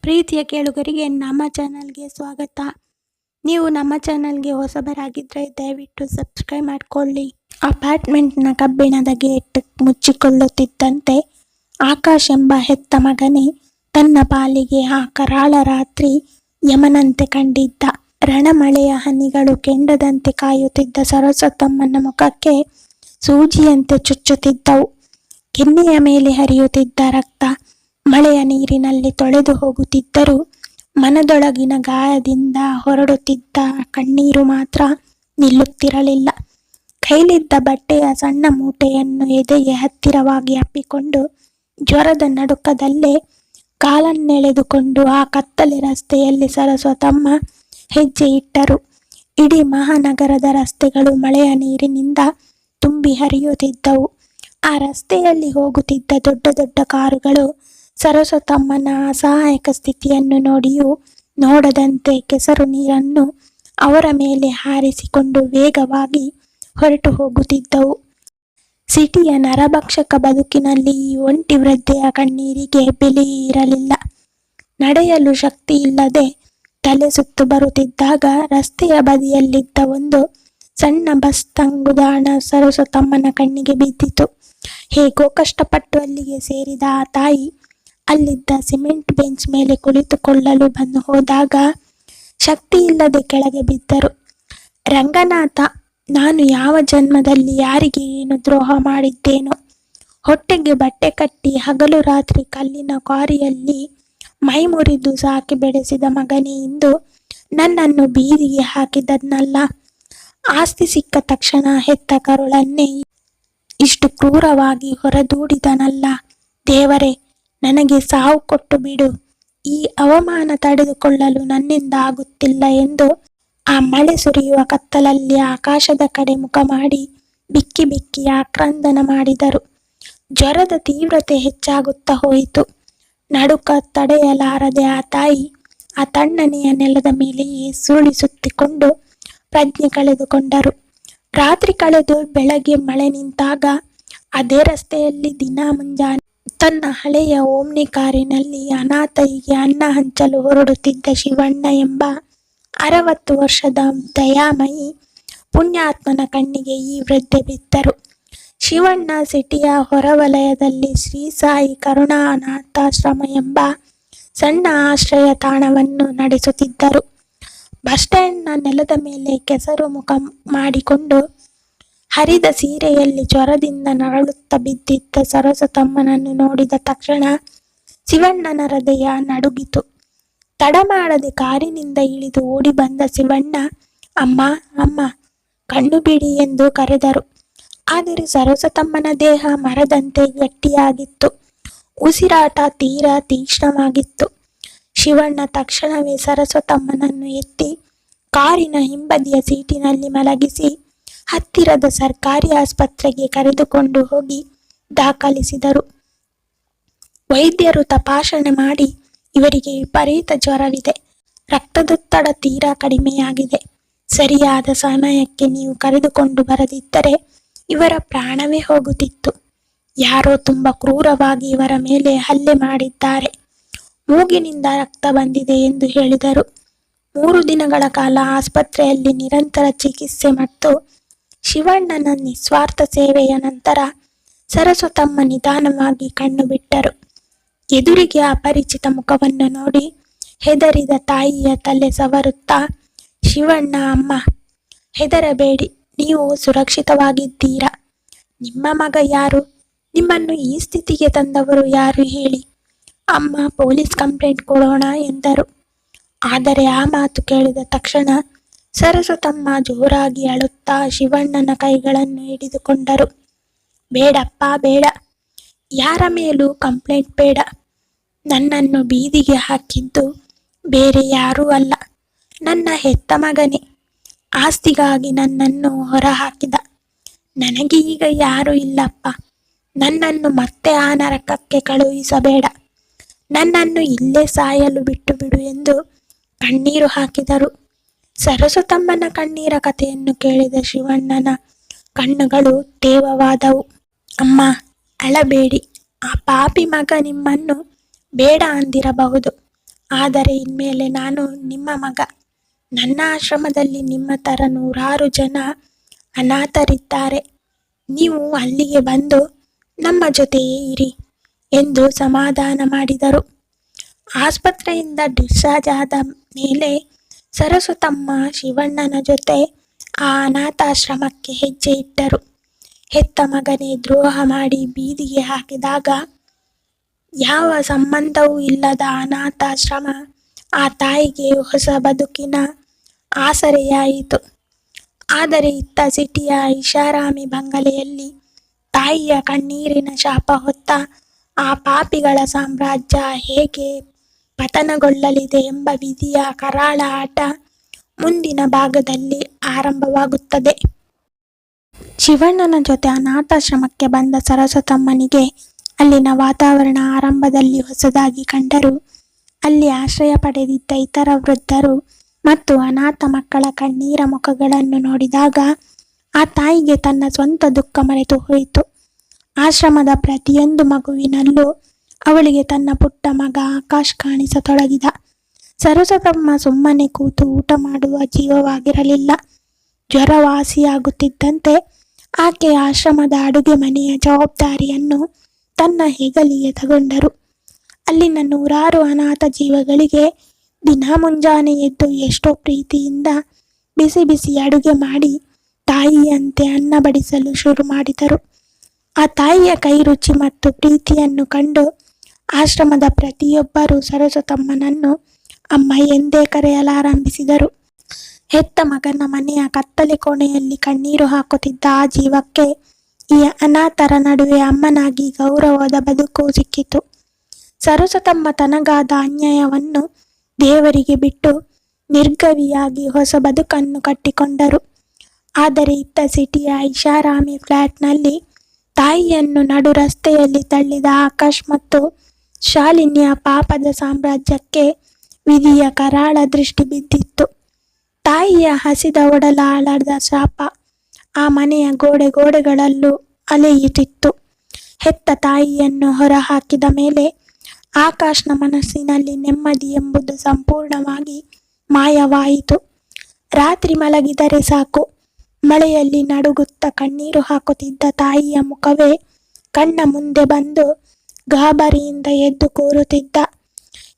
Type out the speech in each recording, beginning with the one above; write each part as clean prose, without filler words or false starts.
ಪ್ರೀತಿಯ ಕೇಳುಗರಿಗೆ ನಮ್ಮ ಚಾನಲ್ಗೆ ಸ್ವಾಗತ. ನೀವು ನಮ್ಮ ಚಾನಲ್ಗೆ ಹೊಸಬರಾಗಿದ್ದರೆ ದಯವಿಟ್ಟು ಸಬ್ಸ್ಕ್ರೈಬ್ ಮಾಡಿಕೊಳ್ಳಿ. ಅಪಾರ್ಟ್ಮೆಂಟ್ನ ಕಬ್ಬಿಣದ ಗೇಟ್ ಮುಚ್ಚಿಕೊಳ್ಳುತ್ತಿದ್ದಂತೆ ಆಕಾಶ್ ಎಂಬ ಹೆತ್ತ ಮಗನೇ ತನ್ನ ಪಾಲಿಗೆ ಆ ಕರಾಳ ರಾತ್ರಿ ಯಮನಂತೆ ಕಂಡಿದ್ದ. ರಣಮಳೆಯ ಹನಿಗಳು ಕೆಂಡದಂತೆ ಕಾಯುತ್ತಿದ್ದ ಸರಸ್ವತಮ್ಮನ ಮುಖಕ್ಕೆ ಸೂಜಿಯಂತೆ ಚುಚ್ಚುತ್ತಿದ್ದವು. ಕೆನ್ನೆಯ ಮೇಲೆ ಹರಿಯುತ್ತಿದ್ದ ರಕ್ತ ಮಳೆಯ ನೀರಿನಲ್ಲಿ ತೊಳೆದು ಹೋಗುತ್ತಿದ್ದರೂ ಮನದೊಳಗಿನ ಗಾಯದಿಂದ ಹೊರಡುತ್ತಿದ್ದ ಕಣ್ಣೀರು ಮಾತ್ರ ನಿಲ್ಲುತ್ತಿರಲಿಲ್ಲ. ಕೈಲಿದ್ದ ಬಟ್ಟೆಯ ಸಣ್ಣ ಮೂಟೆಯನ್ನು ಎದೆಗೆ ಹತ್ತಿರವಾಗಿ ಅಪ್ಪಿಕೊಂಡು ಜ್ವರದ ನಡುಕದಲ್ಲೇ ಕಾಲನ್ನೆಳೆದುಕೊಂಡು ಆ ಕತ್ತಲೆ ರಸ್ತೆಯಲ್ಲಿ ಸರಸ್ವತಮ್ಮ ಹೆಜ್ಜೆ ಇಟ್ಟರು. ಇಡೀ ಮಹಾನಗರದ ರಸ್ತೆಗಳು ಮಳೆಯ ನೀರಿನಿಂದ ತುಂಬಿ ಹರಿಯುತ್ತಿದ್ದವು. ಆ ರಸ್ತೆಯಲ್ಲಿ ಹೋಗುತ್ತಿದ್ದ ದೊಡ್ಡ ದೊಡ್ಡ ಕಾರುಗಳು ಸರಸ್ವತಮ್ಮನ ಅಸಹಾಯಕ ಸ್ಥಿತಿಯನ್ನು ನೋಡಿಯೂ ನೋಡದಂತೆ ಕೆಸರು ನೀರನ್ನು ಅವರ ಮೇಲೆ ಹಾರಿಸಿಕೊಂಡು ವೇಗವಾಗಿ ಹೊರಟು ಹೋಗುತ್ತಿದ್ದವು. ಸಿಟಿಯ ನರಭಕ್ಷಕ ಬದುಕಿನಲ್ಲಿ ಈ ಒಂಟಿ ವೃದ್ಧೆಯ ಕಣ್ಣೀರಿಗೆ ಬೆಲೆಯೇ ಇರಲಿಲ್ಲ. ನಡೆಯಲು ಶಕ್ತಿ ಇಲ್ಲದೆ ತಲೆ ಸುತ್ತು ಬರುತ್ತಿದ್ದಾಗ ರಸ್ತೆಯ ಬದಿಯಲ್ಲಿದ್ದ ಒಂದು ಸಣ್ಣ ಬಸ್ ತಂಗುದಾಣ ಸರಸ್ವತಮ್ಮನ ಕಣ್ಣಿಗೆ ಬಿದ್ದಿತು. ಹೇಗೋ ಕಷ್ಟಪಟ್ಟು ಅಲ್ಲಿಗೆ ಸೇರಿದ ಆ ತಾಯಿ ಅಲ್ಲಿದ್ದ ಸಿಮೆಂಟ್ ಬೆಂಚ್ ಮೇಲೆ ಕುಳಿತುಕೊಳ್ಳಲು ಬಂದು ಹೋದಾಗ ಶಕ್ತಿ ಇಲ್ಲದೆ ಕೆಳಗೆ ಬಿದ್ದರು. ರಂಗನಾಥ, ನಾನು ಯಾವ ಜನ್ಮದಲ್ಲಿ ಯಾರಿಗೆ ಏನು ದ್ರೋಹ ಮಾಡಿದ್ದೇನೋ? ಹೊಟ್ಟೆಗೆ ಬಟ್ಟೆ ಕಟ್ಟಿ ಹಗಲು ರಾತ್ರಿ ಕಲ್ಲಿನ ಕ್ವಾರಿಯಲ್ಲಿ ಮೈ ಮುರಿದು ಸಾಕಿ ಬೆಳೆಸಿದ ಮಗನೇ ಇಂದು ನನ್ನನ್ನು ಬೀದಿಗೆ ಹಾಕಿದನ್ನಲ್ಲ. ಆಸ್ತಿ ಸಿಕ್ಕ ತಕ್ಷಣ ಹೆತ್ತ ಕರುಳನ್ನೇ ಇಷ್ಟು ಕ್ರೂರವಾಗಿ ಹೊರದೂಡಿದನಲ್ಲ. ದೇವರೇ, ನನಗೆ ಸಾವು ಕೊಟ್ಟು ಬಿಡು. ಈ ಅವಮಾನ ತಡೆದುಕೊಳ್ಳಲು ನನ್ನಿಂದ ಆಗುತ್ತಿಲ್ಲ ಎಂದು ಆ ಮಳೆ ಸುರಿಯುವ ಕತ್ತಲಲ್ಲಿ ಆಕಾಶದ ಕಡೆ ಮುಖ ಮಾಡಿ ಬಿಕ್ಕಿ ಬಿಕ್ಕಿ ಆಕ್ರಂದನ ಮಾಡಿದರು. ಜ್ವರದ ತೀವ್ರತೆ ಹೆಚ್ಚಾಗುತ್ತಾ ಹೋಯಿತು. ನಡುಕ ತಡೆಯಲಾರದೆ ಆ ತಾಯಿ ಆ ತಣ್ಣನೆಯ ನೆಲದ ಮೇಲೆಯೇ ಸುಳಿಸುತ್ತಿಕೊಂಡು ಪ್ರಜ್ಞೆ ಕಳೆದುಕೊಂಡರು. ರಾತ್ರಿ ಕಳೆದು ಬೆಳಗ್ಗೆ ಮಳೆ ನಿಂತಾಗ ಅದೇ ರಸ್ತೆಯಲ್ಲಿ ದಿನ ಮುಂಜಾನೆ ತನ್ನ ಹಳೆಯ ಓಮ್ನಿ ಕಾರಿನಲ್ಲಿ ಅನಾಥರಿಗೆ ಅನ್ನ ಹಂಚಲು ಹೊರಡುತ್ತಿದ್ದ ಶಿವಣ್ಣ ಎಂಬ 60 ವರ್ಷದ ದಯಾಮಯಿ ಪುಣ್ಯಾತ್ಮನ ಕಣ್ಣಿಗೆ ಈ ವೃದ್ಧೆ ಬಿದ್ದರು. ಶಿವಣ್ಣ ಸಿಟಿಯ ಹೊರವಲಯದಲ್ಲಿ ಶ್ರೀ ಸಾಯಿ ಕರುಣಾ ಅನಾಥಾಶ್ರಮ ಎಂಬ ಸಣ್ಣ ಆಶ್ರಯ ತಾಣವನ್ನು ನಡೆಸುತ್ತಿದ್ದರು. ಬಸ್ ಸ್ಟ್ಯಾಂಡ್ನ ನೆಲದ ಮೇಲೆ ಕೆಸರು ಮುಖ ಮಾಡಿಕೊಂಡು ಹರಿದ ಸೀರೆಯಲ್ಲಿ ಜ್ವರದಿಂದ ನರಳುತ್ತಾ ಬಿದ್ದಿದ್ದ ಸರಸ್ವತಮ್ಮನನ್ನು ನೋಡಿದ ತಕ್ಷಣ ಶಿವಣ್ಣನ ಹೃದಯ ನಡುಗಿತು. ತಡ ಮಾಡದೆ ಕಾರಿನಿಂದ ಇಳಿದು ಓಡಿ ಬಂದ ಶಿವಣ್ಣ, ಅಮ್ಮ ಅಮ್ಮ, ಕಣ್ಣು ಬಿಡಿ ಎಂದು ಕರೆದರು. ಆದರೆ ಸರಸ್ವತಮ್ಮನ ದೇಹ ಮರದಂತೆ ಗಟ್ಟಿಯಾಗಿತ್ತು. ಉಸಿರಾಟ ತೀರಾ ತೀಕ್ಷ್ಣವಾಗಿತ್ತು. ಶಿವಣ್ಣ ತಕ್ಷಣವೇ ಸರಸ್ವತಮ್ಮನನ್ನು ಎತ್ತಿ ಕಾರಿನ ಹಿಂಬದಿಯ ಸೀಟಿನಲ್ಲಿ ಮಲಗಿಸಿ ಹತ್ತಿರದ ಸರ್ಕಾರಿ ಆಸ್ಪತ್ರೆಗೆ ಕರೆದುಕೊಂಡು ಹೋಗಿ ದಾಖಲಿಸಿದರು. ವೈದ್ಯರು ತಪಾಸಣೆ ಮಾಡಿ, ಇವರಿಗೆ ವಿಪರೀತ ಜ್ವರವಿದೆ, ರಕ್ತದೊತ್ತಡ ತೀರಾ ಕಡಿಮೆಯಾಗಿದೆ, ಸರಿಯಾದ ಸಮಯಕ್ಕೆ ನೀವು ಕರೆದುಕೊಂಡು ಬರದಿದ್ದರೆ ಇವರ ಪ್ರಾಣವೇ ಹೋಗುತ್ತಿತ್ತು. ಯಾರೋ ತುಂಬ ಕ್ರೂರವಾಗಿ ಇವರ ಮೇಲೆ ಹಲ್ಲೆ ಮಾಡಿದ್ದಾರೆ. ಮೂಗಿನಿಂದ ರಕ್ತ ಬಂದಿದೆ ಎಂದು ಹೇಳಿದರು. 3 ದಿನಗಳ ಕಾಲ ಆಸ್ಪತ್ರೆಯಲ್ಲಿ ನಿರಂತರ ಚಿಕಿತ್ಸೆ ಮತ್ತು ಶಿವಣ್ಣನ ನಿಸ್ವಾರ್ಥ ಸೇವೆಯ ನಂತರ ಸರಸ್ವತಮ್ಮ ನಿಧಾನವಾಗಿ ಕಣ್ಣು ಬಿಟ್ಟರು. ಎದುರಿಗೆ ಅಪರಿಚಿತ ಮುಖವನ್ನು ನೋಡಿ ಹೆದರಿದ ತಾಯಿಯ ತಲೆ ಸವರುತ್ತಾ, ಶಿವಣ್ಣ, ಅಮ್ಮ, ಹೆದರಬೇಡಿ, ನೀವು ಸುರಕ್ಷಿತವಾಗಿದ್ದೀರಾ. ನಿಮ್ಮ ಮಗ ಯಾರು? ನಿಮ್ಮನ್ನು ಈ ಸ್ಥಿತಿಗೆ ತಂದವರು ಯಾರು ಹೇಳಿ? ಅಮ್ಮ ಪೊಲೀಸ್ ಕಂಪ್ಲೇಂಟ್ ಕೊಡೋಣ ಎಂದರು. ಆದರೆ ಆ ಮಾತು ಕೇಳಿದ ತಕ್ಷಣ ಸರಸ್ವತಮ್ಮ ಜೋರಾಗಿ ಅಳುತ್ತಾ ಶಿವಣ್ಣನ ಕೈಗಳನ್ನು ಹಿಡಿದುಕೊಂಡರು. ಬೇಡಪ್ಪ ಬೇಡ, ಯಾರ ಮೇಲೂ ಕಂಪ್ಲೇಂಟ್ ಬೇಡ. ನನ್ನನ್ನು ಬೀದಿಗೆ ಹಾಕಿದ್ದು ಬೇರೆ ಯಾರೂ ಅಲ್ಲ, ನನ್ನ ಹೆತ್ತ ಮಗನೇ. ಆಸ್ತಿಗಾಗಿ ನನ್ನನ್ನು ಹೊರಹಾಕಿದ. ನನಗೆ ಈಗ ಯಾರೂ ಇಲ್ಲಪ್ಪ. ನನ್ನನ್ನು ಮತ್ತೆ ಆ ನರಕಕ್ಕೆ ಕಳುಹಿಸಬೇಡ. ನನ್ನನ್ನು ಇಲ್ಲೇ ಸಾಯಲು ಬಿಟ್ಟು ಬಿಡು ಎಂದು ಕಣ್ಣೀರು ಹಾಕಿದರು. ಸರಸ್ವತಮ್ಮನ ಕಣ್ಣೀರ ಕಥೆಯನ್ನು ಕೇಳಿದ ಶಿವಣ್ಣನ ಕಣ್ಣುಗಳು ತೇವವಾದವು. ಅಮ್ಮ, ಅಳಬೇಡಿ. ಆ ಪಾಪಿ ಮಗ ನಿಮ್ಮನ್ನು ಬೇಡ ಅಂದಿರಬಹುದು, ಆದರೆ ಇನ್ಮೇಲೆ ನಾನು ನಿಮ್ಮ ಮಗ. ನನ್ನ ಆಶ್ರಮದಲ್ಲಿ ನಿಮ್ಮ ಥರ 100 ಜನ ಅನಾಥರಿದ್ದಾರೆ. ನೀವು ಅಲ್ಲಿಗೆ ಬಂದು ನಮ್ಮ ಜೊತೆಯೇ ಇರಿ ಎಂದು ಸಮಾಧಾನ ಮಾಡಿದರು. ಆಸ್ಪತ್ರೆಯಿಂದ ಡಿಸ್ಚಾರ್ಜ್ ಆದ ಮೇಲೆ ಸರಸ್ವತಮ್ಮ ಶಿವಣ್ಣನ ಜೊತೆ ಆ ಅನಾಥಾಶ್ರಮಕ್ಕೆ ಹೆಜ್ಜೆ ಇಟ್ಟರು. ಹೆತ್ತ ಮಗನೇ ದ್ರೋಹ ಮಾಡಿ ಬೀದಿಗೆ ಹಾಕಿದಾಗ ಯಾವ ಸಂಬಂಧವೂ ಇಲ್ಲದ ಅನಾಥಾಶ್ರಮ ಆ ತಾಯಿಗೆ ಹೊಸ ಬದುಕಿನ ಆಸರೆಯಾಯಿತು. ಆದರೆ ಇತ್ತ ಸಿಟಿಯ ಐಷಾರಾಮಿ ಬಂಗಲೆಯಲ್ಲಿ ತಾಯಿಯ ಕಣ್ಣೀರಿನ ಶಾಪ ಹೊತ್ತ ಆ ಪಾಪಿಗಳ ಸಾಮ್ರಾಜ್ಯ ಹೇಗೆ ಪತನಗೊಳ್ಳಲಿದೆ ಎಂಬ ವಿಧಿಯ ಕರಾಳ ಆಟ ಮುಂದಿನ ಭಾಗದಲ್ಲಿ ಆರಂಭವಾಗುತ್ತದೆ. ಶಿವಣ್ಣನ ಜೊತೆ ಅನಾಥಾಶ್ರಮಕ್ಕೆ ಬಂದ ಸರಸ್ವತಮ್ಮನಿಗೆ ಅಲ್ಲಿನ ವಾತಾವರಣ ಆರಂಭದಲ್ಲಿ ಹೊಸದಾಗಿ ಕಂಡರೂ ಅಲ್ಲಿ ಆಶ್ರಯ ಪಡೆದಿದ್ದ ಇತರ ವೃದ್ಧರು ಮತ್ತು ಅನಾಥ ಮಕ್ಕಳ ಕಣ್ಣೀರ ಮುಖಗಳನ್ನು ನೋಡಿದಾಗ ಆ ತಾಯಿಗೆ ತನ್ನ ಸ್ವಂತ ದುಃಖ ಮರೆತು ಹೋಯಿತು. ಆಶ್ರಮದ ಪ್ರತಿಯೊಂದು ಮಗುವಿನಲ್ಲೂ ಅವಳಿಗೆ ತನ್ನ ಪುಟ್ಟ ಮಗ ಆಕಾಶ್ ಕಾಣಿಸತೊಡಗಿದ. ಸರಸ್ವತಮ್ಮ ಸುಮ್ಮನೆ ಕೂತು ಊಟ ಮಾಡುವ ಜೀವವಾಗಿರಲಿಲ್ಲ. ಜ್ವರ ವಾಸಿಯಾಗುತ್ತಿದ್ದಂತೆ ಆಕೆ ಆಶ್ರಮದ ಅಡುಗೆ ಮನೆಯ ಜವಾಬ್ದಾರಿಯನ್ನು ತನ್ನ ಹೆಗಲಿಗೆ ತಗೊಂಡರು. ಅಲ್ಲಿನ 100 ಅನಾಥ ಜೀವಗಳಿಗೆ ದಿನ ಮುಂಜಾನೆ ಎದ್ದು ಎಷ್ಟೋ ಪ್ರೀತಿಯಿಂದ ಬಿಸಿ ಬಿಸಿ ಅಡುಗೆ ಮಾಡಿ ತಾಯಿಯಂತೆ ಅನ್ನ ಬಡಿಸಲು ಶುರು ಮಾಡಿದರು. ಆ ತಾಯಿಯ ಕೈ ರುಚಿ ಮತ್ತು ಪ್ರೀತಿಯನ್ನು ಕಂಡು ಆಶ್ರಮದ ಪ್ರತಿಯೊಬ್ಬರೂ ಸರಸ್ವತಮ್ಮನನ್ನು ಅಮ್ಮ ಎಂದೇ ಕರೆಯಲಾರಂಭಿಸಿದರು. ಹೆತ್ತ ಮಗನ ಮನೆಯ ಕತ್ತಲೆ ಕೋಣೆಯಲ್ಲಿ ಕಣ್ಣೀರು ಹಾಕುತ್ತಿದ್ದ ಆ ಜೀವಕ್ಕೆ ಈ ಅನಾಥರ ನಡುವೆ ಅಮ್ಮನಾಗಿ ಗೌರವದ ಬದುಕು ಸಿಕ್ಕಿತು. ಸರಸ್ವತಮ್ಮ ತನಗಾದ ಅನ್ಯಾಯವನ್ನು ದೇವರಿಗೆ ಬಿಟ್ಟು ನಿರ್ಗವಿಯಾಗಿ ಹೊಸ ಬದುಕನ್ನು ಕಟ್ಟಿಕೊಂಡರು. ಆದರೆ ಇತ್ತ ಸಿಟಿಯ ಐಷಾರಾಮಿ ಫ್ಲ್ಯಾಟ್ನಲ್ಲಿ ತಾಯಿಯನ್ನು ನಡು ರಸ್ತೆಯಲ್ಲಿ ತಳ್ಳಿದ ಆಕಾಶ್ ಮತ್ತು ಶಾಲಿನಿಯ ಪಾಪದ ಸಾಮ್ರಾಜ್ಯಕ್ಕೆ ವಿಧಿಯ ಕರಾಳ ದೃಷ್ಟಿ ಬಿದ್ದಿತ್ತು. ತಾಯಿಯ ಹಸಿದ ಒಡಲಾಳದ ಶಾಪ ಆ ಮನೆಯ ಗೋಡೆಗಳಲ್ಲೂ ಅಲೆಯುತ್ತಿತ್ತು. ಹೆತ್ತ ತಾಯಿಯನ್ನು ಹೊರಹಾಕಿದ ಮೇಲೆ ಆಕಾಶ್ನ ಮನಸ್ಸಿನಲ್ಲಿ ನೆಮ್ಮದಿ ಎಂಬುದು ಸಂಪೂರ್ಣವಾಗಿ ಮಾಯವಾಯಿತು. ರಾತ್ರಿ ಮಲಗಿದರೆ ಸಾಕು, ಮಳೆಯಲ್ಲಿ ನಡುಗುತ್ತ ಕಣ್ಣೀರು ಹಾಕುತ್ತಿದ್ದ ತಾಯಿಯ ಮುಖವೇ ಕಣ್ಣ ಮುಂದೆ ಬಂದು ಗಾಬರಿಯಿಂದ ಎದ್ದು ಕೂರುತ್ತಿದ್ದ.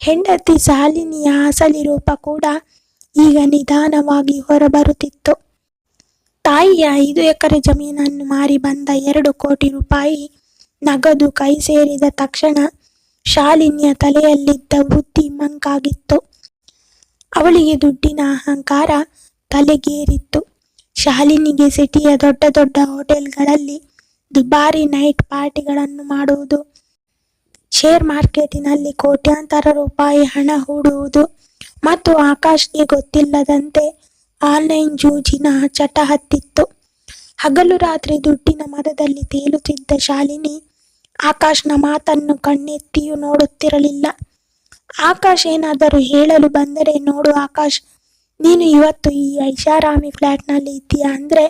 ಹೆಂಡತಿ ಶಾಲಿನಿಯ ಅಸಲಿ ರೂಪ ಕೂಡ ಈಗ ನಿಧಾನವಾಗಿ ಹೊರಬರುತ್ತಿತ್ತು. ತಾಯಿಯ 5 ಎಕರೆ ಜಮೀನನ್ನು ಮಾರಿ ಬಂದ 2 ಕೋಟಿ ರೂಪಾಯಿ ನಗದು ಕೈ ಸೇರಿದ ತಕ್ಷಣ ಶಾಲಿನಿಯ ತಲೆಯಲ್ಲಿದ್ದ ಬುದ್ಧಿ ಮಂಕಾಗಿತ್ತು. ಅವಳಿಗೆ ದುಡ್ಡಿನ ಅಹಂಕಾರ ತಲೆಗೇರಿತ್ತು. ಶಾಲಿನಿಗೆ ಸಿಟಿಯ ದೊಡ್ಡ ದೊಡ್ಡ ಹೋಟೆಲ್ಗಳಲ್ಲಿ ದುಬಾರಿ ನೈಟ್ ಪಾರ್ಟಿಗಳನ್ನು ಮಾಡುವುದು, ಶೇರ್ ಮಾರ್ಕೆಟಿನಲ್ಲಿ ಕೋಟ್ಯಾಂತರ ರೂಪಾಯಿ ಹಣ ಹೂಡುವುದು ಮತ್ತು ಆಕಾಶ್ಗೆ ಗೊತ್ತಿಲ್ಲದಂತೆ ಆನ್ಲೈನ್ ಜೂಜಿನ ಚಟ ಹತ್ತಿತ್ತು. ಹಗಲು ರಾತ್ರಿ ದುಡ್ಡಿನ ಮದದಲ್ಲಿ ತೇಲುತ್ತಿದ್ದ ಶಾಲಿನಿ ಆಕಾಶ್ನ ಮಾತನ್ನು ಕಣ್ಣೆತ್ತಿಯೂ ನೋಡುತ್ತಿರಲಿಲ್ಲ. ಆಕಾಶ್ ಏನಾದರೂ ಹೇಳಲು ಬಂದರೆ, ನೋಡು ಆಕಾಶ್, ನೀನು ಇವತ್ತು ಈ ಐಷಾರಾಮಿ ಫ್ಲ್ಯಾಟ್ನಲ್ಲಿ ಇದ್ದೀಯಾ ಅಂದರೆ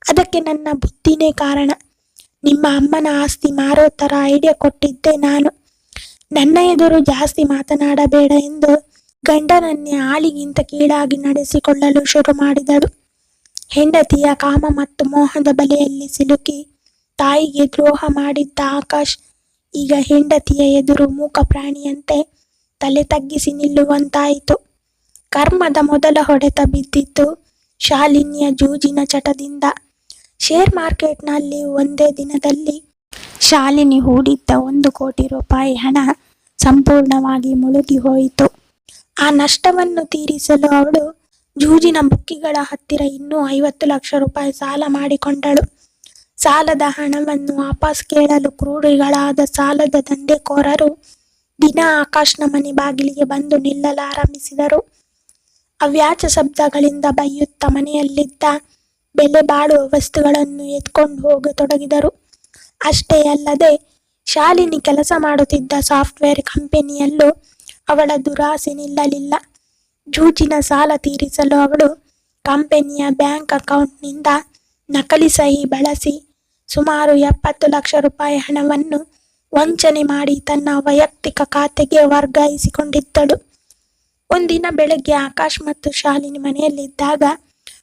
ಅದಕ್ಕೆ ನನ್ನ ಬುದ್ಧಿನೇ ಕಾರಣ. ನಿಮ್ಮ ಅಮ್ಮನ ಆಸ್ತಿ ಮಾರೋ ಥರ ಐಡಿಯಾ ಕೊಟ್ಟಿದ್ದೆ ನಾನು. ನನ್ನ ಎದುರು ಜಾಸ್ತಿ ಮಾತನಾಡಬೇಡ ಎಂದು ಗಂಡನನ್ನೇ ಆಳಿಗಿಂತ ಕೀಳಾಗಿ ನಡೆಸಿಕೊಳ್ಳಲು ಶುರು ಮಾಡಿದಳು. ಹೆಂಡತಿಯ ಕಾಮ ಮತ್ತು ಮೋಹದ ಬಲೆಯಲ್ಲಿ ಸಿಲುಕಿ ತಾಯಿಗೆ ದ್ರೋಹ ಮಾಡಿದ್ದ ಆಕಾಶ್ ಈಗ ಹೆಂಡತಿಯ ಎದುರು ಮೂಕ ಪ್ರಾಣಿಯಂತೆ ತಲೆ ತಗ್ಗಿಸಿ ನಿಲ್ಲುವಂತಾಯಿತು. ಕರ್ಮದ ಮೊದಲ ಹೊಡೆತ ಬಿದ್ದಿದ್ದು ಶಾಲಿನಿಯ ಜೂಜಿನ ಚಟದಿಂದ. ಶೇರ್ ಮಾರ್ಕೆಟ್ನಲ್ಲಿ ಒಂದೇ ದಿನದಲ್ಲಿ ಶಾಲಿನಿ ಹೂಡಿದ್ದ 1 ಕೋಟಿ ರೂಪಾಯಿ ಹಣ ಸಂಪೂರ್ಣವಾಗಿ ಮುಳುಗಿ ಹೋಯಿತು. ಆ ನಷ್ಟವನ್ನು ತೀರಿಸಲು ಅವಳು ಜೂಜಿನ ಬುಕ್ಕಿಗಳ ಹತ್ತಿರ ಇನ್ನೂ 50 ಲಕ್ಷ ರೂಪಾಯಿ ಸಾಲ ಮಾಡಿಕೊಂಡಳು. ಸಾಲದ ಹಣವನ್ನು ವಾಪಸ್ ಕೇಳಲು ಕ್ರೂರಿಗಳಾದ ಸಾಲದ ದಂಧೆಕೋರರು ದಿನ ಆಕಾಶ್ನ ಮನೆ ಬಾಗಿಲಿಗೆ ಬಂದು ನಿಲ್ಲಲಾರಂಭಿಸಿದರು. ಅವ್ಯಾಚ ಶಬ್ದಗಳಿಂದ ಬೈಯುತ್ತ ಮನೆಯಲ್ಲಿದ್ದ ಬೆಲೆ ಬಾಳುವ ವಸ್ತುಗಳನ್ನು ಎತ್ಕೊಂಡು ಹೋಗತೊಡಗಿದರು. ಅಷ್ಟೇ ಅಲ್ಲದೆ ಶಾಲಿನಿ ಕೆಲಸ ಮಾಡುತ್ತಿದ್ದ ಸಾಫ್ಟ್ವೇರ್ ಕಂಪನಿಯಲ್ಲೂ ಅವಳ ದುರಾಸೆ ನಿಲ್ಲಲಿಲ್ಲ. ಜೂಜಿನ ಸಾಲ ತೀರಿಸಲು ಅವಳು ಕಂಪನಿಯ ಬ್ಯಾಂಕ್ ಅಕೌಂಟ್ನಿಂದ ನಕಲಿ ಸಹಿ ಬಳಸಿ ಸುಮಾರು 70 ಲಕ್ಷ ರೂಪಾಯಿ ಹಣವನ್ನು ವಂಚನೆ ಮಾಡಿ ತನ್ನ ವೈಯಕ್ತಿಕ ಖಾತೆಗೆ ವರ್ಗಾಯಿಸಿಕೊಂಡಿದ್ದಳು. ಒಂದಿನ ಬೆಳಗ್ಗೆ ಆಕಾಶ್ ಮತ್ತು ಶಾಲಿನಿ ಮನೆಯಲ್ಲಿದ್ದಾಗ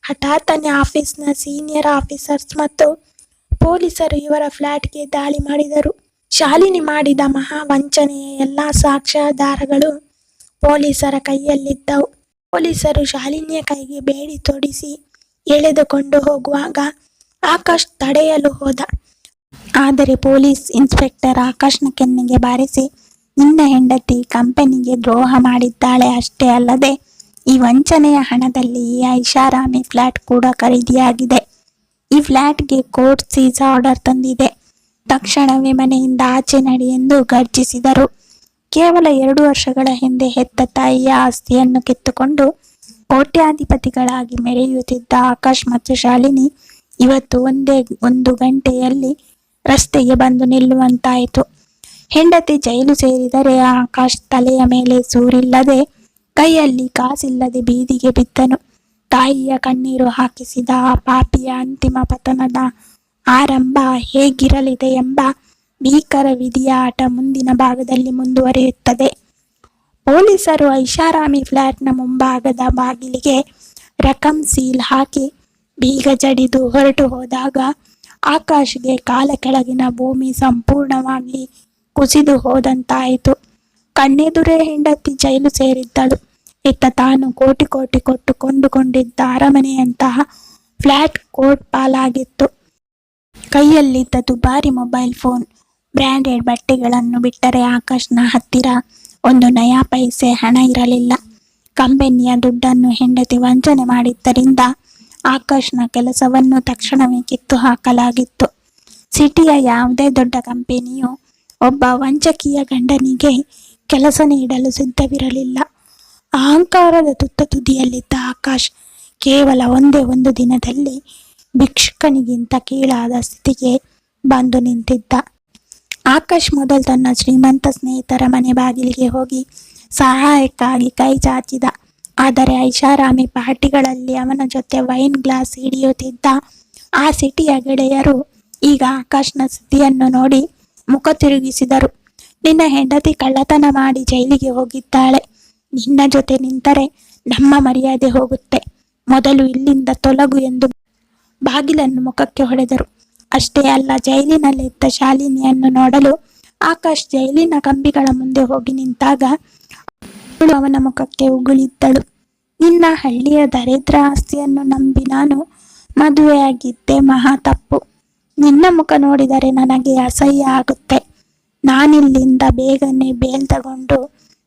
ಹಠಾತ್ತನೆ ಆಫೀಸ್ನ ಸೀನಿಯರ್ ಆಫೀಸರ್ಸ್ ಮತ್ತು ಪೊಲೀಸರು ಇವರ ಫ್ಲಾಟ್ಗೆ ದಾಳಿ ಮಾಡಿದರು. ಶಾಲಿನಿ ಮಾಡಿದ ಮಹಾ ವಂಚನೆಯ ಎಲ್ಲಾ ಸಾಕ್ಷ್ಯಾಧಾರಗಳು ಪೊಲೀಸರ ಕೈಯಲ್ಲಿದ್ದವು. ಪೊಲೀಸರು ಶಾಲಿನಿಯ ಕೈಗೆ ಬೇಡಿ ತೊಡಿಸಿ ಎಳೆದುಕೊಂಡು ಹೋಗುವಾಗ ಆಕಾಶ್ ತಡೆಯಲು ಹೋದ. ಆದರೆ ಪೊಲೀಸ್ ಇನ್ಸ್ಪೆಕ್ಟರ್ ಆಕಾಶ್ನ ಕೆನ್ನೆಗೆ ಬಾರಿಸಿ, ನಿನ್ನ ಹೆಂಡತಿ ಕಂಪನಿಗೆ ದ್ರೋಹ ಮಾಡಿದ್ದಾಳೆ, ಅಷ್ಟೇ ಅಲ್ಲದೆ ಈ ವಂಚನೆಯ ಹಣದಲ್ಲಿ ಈ ಐಷಾರಾಮಿ ಫ್ಲಾಟ್ ಕೂಡ ಖರೀದಿಯಾಗಿದೆ. ಈ ಫ್ಲಾಟ್ಗೆ ಕೋರ್ಟ್ ಸೀಸ್ ಆರ್ಡರ್ ತಂದಿದೆ. ತಕ್ಷಣವೇ ಮನೆಯಿಂದ ಆಚೆ ನಡಿ ಎಂದು ಗರ್ಜಿಸಿದರು. ಕೇವಲ 2 ವರ್ಷಗಳ ಹಿಂದೆ ಹೆತ್ತ ತಾಯಿಯ ಆಸ್ತಿಯನ್ನು ಕಿತ್ತುಕೊಂಡು ಕೋಟ್ಯಾಧಿಪತಿಗಳಾಗಿ ಮೆರೆಯುತ್ತಿದ್ದ ಆಕಾಶ್ ಮತ್ತು ಶಾಲಿನಿ ಇವತ್ತು ಒಂದೇ 1 ಗಂಟೆಯಲ್ಲಿ ರಸ್ತೆಗೆ ಬಂದು ನಿಲ್ಲುವಂತಾಯಿತು. ಹೆಂಡತಿ ಜೈಲು ಸೇರಿದರೆ ಆಕಾಶ್ ತಲೆಯ ಮೇಲೆ ಸೂರಿಲ್ಲದೆ, ಕೈಯಲ್ಲಿ ಕಾಸಿಲ್ಲದೆ ಬೀದಿಗೆ ಬಿದ್ದನು. ತಾಯಿಯ ಕಣ್ಣೀರು ಹಾಕಿಸಿದ ಆ ಪಾಪಿಯ ಅಂತಿಮ ಪತನದ ಆರಂಭ ಹೇಗಿರಲಿದೆ ಎಂಬ ಭೀಕರ ವಿಧಿಯ ಆಟ ಮುಂದಿನ ಭಾಗದಲ್ಲಿ ಮುಂದುವರಿಯುತ್ತದೆ. ಪೊಲೀಸರು ಐಷಾರಾಮಿ ಫ್ಲಾಟ್ನ ಮುಂಭಾಗದ ಬಾಗಿಲಿಗೆ ರಕಂ ಸೀಲ್ ಹಾಕಿ ಬೀಗ ಜಡಿದು ಹೊರಟು ಹೋದಾಗ ಆಕಾಶ್ಗೆ ಕಾಲ ಕೆಳಗಿನ ಭೂಮಿ ಸಂಪೂರ್ಣವಾಗಿ ಕುಸಿದು ಹೋದಂತಾಯಿತು. ಕಣ್ಣೆದುರೇ ಹೆಂಡತಿ ಜೈಲು ಸೇರಿದ್ದಳು. ಇತ್ತ ತಾನು ಕೋಟಿ ಕೋಟಿ ಕೊಟ್ಟು ಕೊಂಡುಕೊಂಡಿದ್ದ ಅರಮನೆಯಂತಹ ಫ್ಲಾಟ್ ಕೋರ್ಟ್ ಪಾಲಾಗಿತ್ತು. ಕೈಯಲ್ಲಿದ್ದ ದುಬಾರಿ ಮೊಬೈಲ್ ಫೋನ್, ಬ್ರ್ಯಾಂಡೆಡ್ ಬಟ್ಟೆಗಳನ್ನು ಬಿಟ್ಟರೆ ಆಕಾಶ್ನ ಹತ್ತಿರ 1 ನಯಾ ಪೈಸೆ ಹಣ ಇರಲಿಲ್ಲ. ಕಂಪನಿಯ ದುಡ್ಡನ್ನು ಹೆಂಡತಿ ವಂಚನೆ ಮಾಡಿದ್ದರಿಂದ ಆಕಾಶ್ನ ಕೆಲಸವನ್ನು ತಕ್ಷಣವೇ ಕಿತ್ತು ಹಾಕಲಾಗಿತ್ತು. ಸಿಟಿಯ ಯಾವುದೇ ದೊಡ್ಡ ಕಂಪನಿಯು ಒಬ್ಬ ವಂಚಕೀಯ ಗಂಡನಿಗೆ ಕೆಲಸ ನೀಡಲು ಸಿದ್ಧವಿರಲಿಲ್ಲ. ಅಹಂಕಾರದ ತುತ್ತ ತುದಿಯಲ್ಲಿದ್ದ ಆಕಾಶ್ ಕೇವಲ ಒಂದೇ 1 ದಿನದಲ್ಲಿ ಭಿಕ್ಷುಕನಿಗಿಂತ ಕೀಳಾದ ಸ್ಥಿತಿಗೆ ಬಂದು ನಿಂತಿದ್ದ. ಆಕಾಶ್ ಮೊದಲು ತನ್ನ ಶ್ರೀಮಂತ ಸ್ನೇಹಿತರ ಮನೆ ಬಾಗಿಲಿಗೆ ಹೋಗಿ ಸಹಾಯಕ್ಕಾಗಿ ಕೈ ಚಾಚಿದ. ಆದರೆ ಐಷಾರಾಮಿ ಪಾರ್ಟಿಗಳಲ್ಲಿ ಅವನ ಜೊತೆ ವೈನ್ ಗ್ಲಾಸ್ ಹಿಡಿಯುತ್ತಿದ್ದ ಆ ಸಿಟಿಯ ಗೆಳೆಯರು ಈಗ ಆಕಾಶ್ನ ಸ್ಥಿತಿಯನ್ನು ನೋಡಿ ಮುಖ ತಿರುಗಿಸಿದರು. ನಿನ್ನ ಹೆಂಡತಿ ಕಳ್ಳತನ ಮಾಡಿ ಜೈಲಿಗೆ ಹೋಗಿದ್ದಾಳೆ. ನಿನ್ನ ಜೊತೆ ನಿಂತರೆ ನಮ್ಮ ಮರ್ಯಾದೆ ಹೋಗುತ್ತೆ. ಮೊದಲು ಇಲ್ಲಿಂದ ತೊಲಗು ಎಂದು ಬಾಗಿಲನ್ನು ಮುಖಕ್ಕೆ ಹೊಡೆದರು. ಅಷ್ಟೇ ಅಲ್ಲ, ಜೈಲಿನಲ್ಲಿದ್ದ ಶಾಲಿನಿಯನ್ನು ನೋಡಲು ಆಕಾಶ್ ಜೈಲಿನ ಕಂಬಿಗಳ ಮುಂದೆ ಹೋಗಿ ನಿಂತಾಗ ಅವಳು ಅವನ ಮುಖಕ್ಕೆ ಉಗುಳಿದ್ದಳು. ನಿನ್ನ ಹಳ್ಳಿಯ ದರಿದ್ರ ಆಸ್ತಿಯನ್ನು ನಂಬಿ ನಾನು ಮದುವೆಯಾಗಿದ್ದೆ ಮಹಾ ತಪ್ಪು. ನಿನ್ನ ಮುಖ ನೋಡಿದರೆ ನನಗೆ ಅಸಹ್ಯ ಆಗುತ್ತೆ. ನಾನಿಲ್ಲಿಂದ ಬೇಗನೆ ಬೇಲ್ ತಗೊಂಡು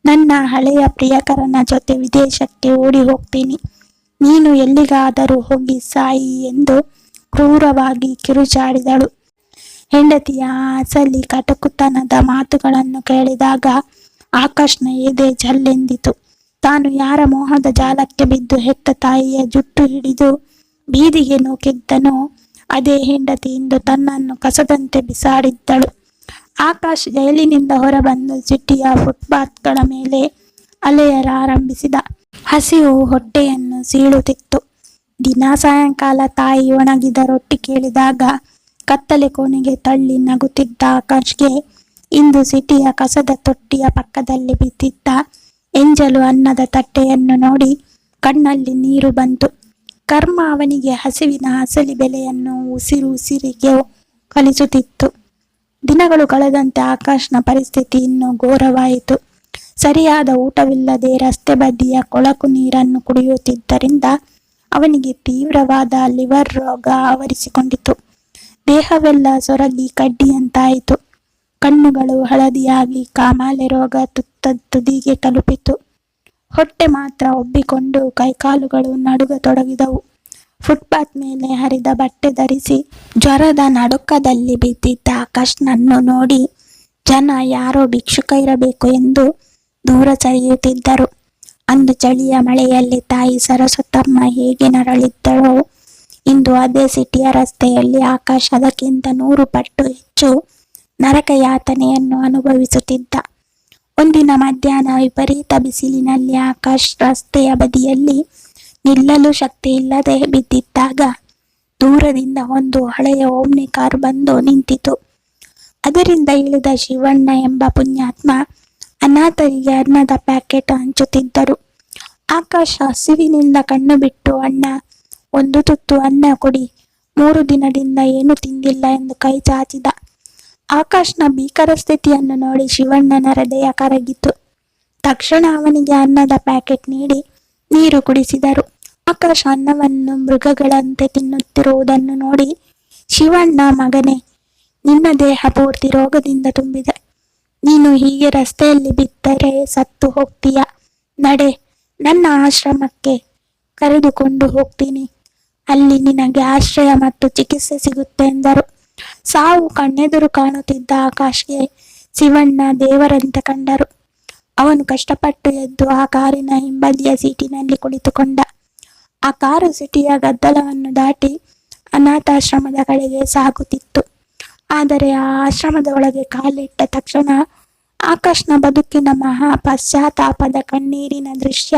ನನ್ನ ಹಳೆಯ ಪ್ರಿಯಕರನ ಜೊತೆ ವಿದೇಶಕ್ಕೆ ಓಡಿ ಹೋಗ್ತೀನಿ. ನೀನು ಎಲ್ಲಿಗಾದರೂ ಹೋಗಿ ಸಾಯಿ ಎಂದು ಕ್ರೂರವಾಗಿ ಕಿರುಚಾಡಿದಳು. ಹೆಂಡತಿಯ ಅಸಲಿ ಕಟುಕುತನದ ಮಾತುಗಳನ್ನು ಕೇಳಿದಾಗ ಆಕಾಶ್ನ ಎದೆ ಜಲ್ಲೆಂದಿತು. ತಾನು ಯಾರ ಮೋಹದ ಜಾಲಕ್ಕೆ ಬಿದ್ದು ಹೆತ್ತ ತಾಯಿಯ ಜುಟ್ಟು ಹಿಡಿದು ಬೀದಿಗೆ ನೂಕಿದ್ದನೋ ಅದೇ ಹೆಂಡತಿ ಇಂದು ತನ್ನನ್ನು ಕಸದಂತೆ ಬಿಸಾಡಿದ್ದಳು. ಆಕಾಶ್ ಜೈಲಿನಿಂದ ಹೊರಬಂದು ಸಿಟಿಯ ಫುಟ್ಪಾತ್ಗಳ ಮೇಲೆ ಅಲೆಯಲಾರಂಭಿಸಿದ. ಹಸಿವು ಹೊಟ್ಟೆಯನ್ನು ಸೀಳುತ್ತಿತ್ತು. ದಿನ ಸಾಯಂಕಾಲ ತಾಯಿ ಒಣಗಿದ ರೊಟ್ಟಿ ಕೇಳಿದಾಗ ಕತ್ತಲೆ ಕೋಣೆಗೆ ತಳ್ಳಿ ನಗುತ್ತಿದ್ದ ಆಕಾಶ್ಗೆ ಇಂದು ಸಿಟಿಯ ಕಸದ ತೊಟ್ಟಿಯ ಪಕ್ಕದಲ್ಲಿ ಬಿದ್ದಿದ್ದ ಎಂಜಲು ಅನ್ನದ ತಟ್ಟೆಯನ್ನು ನೋಡಿ ಕಣ್ಣಲ್ಲಿ ನೀರು ಬಂತು. ಕರ್ಮ ಅವನಿಗೆ ಹಸಿವಿನ ಅಸಲಿ ಬೆಲೆಯನ್ನು ಉಸಿರಿಗೆ ಕಲಿಸುತ್ತಿತ್ತು. ದಿನಗಳು ಕಳೆದಂತೆ ಆಕಾಶ್ನ ಪರಿಸ್ಥಿತಿ ಇನ್ನೂ ಘೋರವಾಯಿತು. ಸರಿಯಾದ ಊಟವಿಲ್ಲದೆ ರಸ್ತೆ ಬದಿಯ ಕೊಳಕು ನೀರನ್ನು ಕುಡಿಯುತ್ತಿದ್ದರಿಂದ ಅವನಿಗೆ ತೀವ್ರವಾದ ಲಿವರ್ ರೋಗ ಆವರಿಸಿಕೊಂಡಿತು. ದೇಹವೆಲ್ಲ ಸೊರಗಿ ಕಡ್ಡಿಯಂತಾಯಿತು. ಕಣ್ಣುಗಳು ಹಳದಿಯಾಗಿ ಕಾಮಾಲೆ ರೋಗ ತುದಿಗೆ ತಲುಪಿತು. ಹೊಟ್ಟೆ ಮಾತ್ರ ಒಬ್ಬಿಕೊಂಡು ಕೈಕಾಲುಗಳು ನಡುಗತೊಡಗಿದವು. ಫುಟ್ಪಾತ್ ಮೇಲೆ ಹರಿದ ಬಟ್ಟೆ ಧರಿಸಿ ಜ್ವರದ ನಡುಕದಲ್ಲಿ ಬಿದ್ದಿದ್ದ ಆಕಾಶ್ನನ್ನು ನೋಡಿ ಜನ ಯಾರೋ ಭಿಕ್ಷುಕ ಇರಬೇಕು ಎಂದು ದೂರ ಸರಿಯುತ್ತಿದ್ದರು. ಅಂದು ಚಳಿಯ ಮಳೆಯಲ್ಲಿ ತಾಯಿ ಸರಸ್ವತಮ್ಮ ಹೇಗೆ ನರಳಿದ್ದಳೋ ಇಂದು ಅದೇ ಸಿಟಿಯ ರಸ್ತೆಯಲ್ಲಿ ಆಕಾಶ್ ಅದಕ್ಕಿಂತ 100 ಪಟ್ಟು ಹೆಚ್ಚು ನರಕ ಯಾತನೆಯನ್ನು ಅನುಭವಿಸುತ್ತಿದ್ದ. ಒಂದಿನ ಮಧ್ಯಾಹ್ನ ವಿಪರೀತ ಬಿಸಿಲಿನಲ್ಲಿ ಆಕಾಶ್ ರಸ್ತೆಯ ಬದಿಯಲ್ಲಿ ನಿಲ್ಲಲು ಶಕ್ತಿ ಇಲ್ಲದೆ ಬಿದ್ದಿದ್ದಾಗ ದೂರದಿಂದ ಒಂದು ಹಳೆಯ ಓಮ್ನಿ ಕಾರ್ ಬಂದು ನಿಂತಿತು. ಅದರಿಂದ ಇಳಿದ ಶಿವಣ್ಣ ಎಂಬ ಪುಣ್ಯಾತ್ಮ ಅನಾಥರಿಗೆ ಅನ್ನದ ಪ್ಯಾಕೆಟ್ ಹಂಚುತ್ತಿದ್ದರು. ಆಕಾಶ ಹಸಿವಿನಿಂದ ಕಣ್ಣು ಬಿಟ್ಟು, ಅಣ್ಣ, ಒಂದು ತುತ್ತು ಅನ್ನ ಕೊಡಿ, 3 ದಿನದಿಂದ ಏನು ತಿಂದಿಲ್ಲ ಎಂದು ಕೈ ಚಾಚಿದ. ಆಕಾಶ್ನ ಭೀಕರ ಸ್ಥಿತಿಯನ್ನು ನೋಡಿ ಶಿವಣ್ಣನ ಹೃದಯ ಕರಗಿತು. ತಕ್ಷಣ ಅವನಿಗೆ ಅನ್ನದ ಪ್ಯಾಕೆಟ್ ನೀಡಿ ನೀರು ಕುಡಿಸಿದರು. ಆಕಾಶ ಅನ್ನವನ್ನು ಮೃಗಗಳಂತೆ ತಿನ್ನುತ್ತಿರುವುದನ್ನು ನೋಡಿ ಶಿವಣ್ಣ, ಮಗನೇ, ನಿನ್ನ ದೇಹ ಪೂರ್ತಿ ರೋಗದಿಂದ ತುಂಬಿದೆ. ನೀನು ಹೀಗೆ ರಸ್ತೆಯಲ್ಲಿ ಬಿದ್ದರೆ ಸತ್ತು ಹೋಗ್ತೀಯ. ನಡೆ, ನನ್ನ ಆಶ್ರಮಕ್ಕೆ ಕರೆದುಕೊಂಡು ಹೋಗ್ತೀನಿ. ಅಲ್ಲಿ ನಿನಗೆ ಆಶ್ರಯ ಮತ್ತು ಚಿಕಿತ್ಸೆ ಸಿಗುತ್ತೆ ಎಂದರು. ಸಾವು ಕಣ್ಣೆದುರು ಕಾಣುತ್ತಿದ್ದ ಆಕಾಶ್ಗೆ ಶಿವಣ್ಣ ದೇವರಂತೆ ಕಂಡರು. ಅವನು ಕಷ್ಟಪಟ್ಟು ಎದ್ದು ಆ ಕಾರಿನ ಹಿಂಬದಿಯ ಸೀಟಿನಲ್ಲಿ ಕುಳಿತುಕೊಂಡ. ಆ ಕಾರು ಸಿಟಿಯ ಗದ್ದಲವನ್ನು ದಾಟಿ ಅನಾಥಾಶ್ರಮದ ಕಡೆಗೆ ಸಾಗುತ್ತಿತ್ತು. ಆದರೆ ಆ ಆಶ್ರಮದ ಒಳಗೆ ಕಾಲಿಟ್ಟ ತಕ್ಷಣ ಆಕಾಶ್ನ ಬದುಕಿನ ಮಹಾ ಪಶ್ಚಾತ್ತಾಪದ ಕಣ್ಣೀರಿನ ದೃಶ್ಯ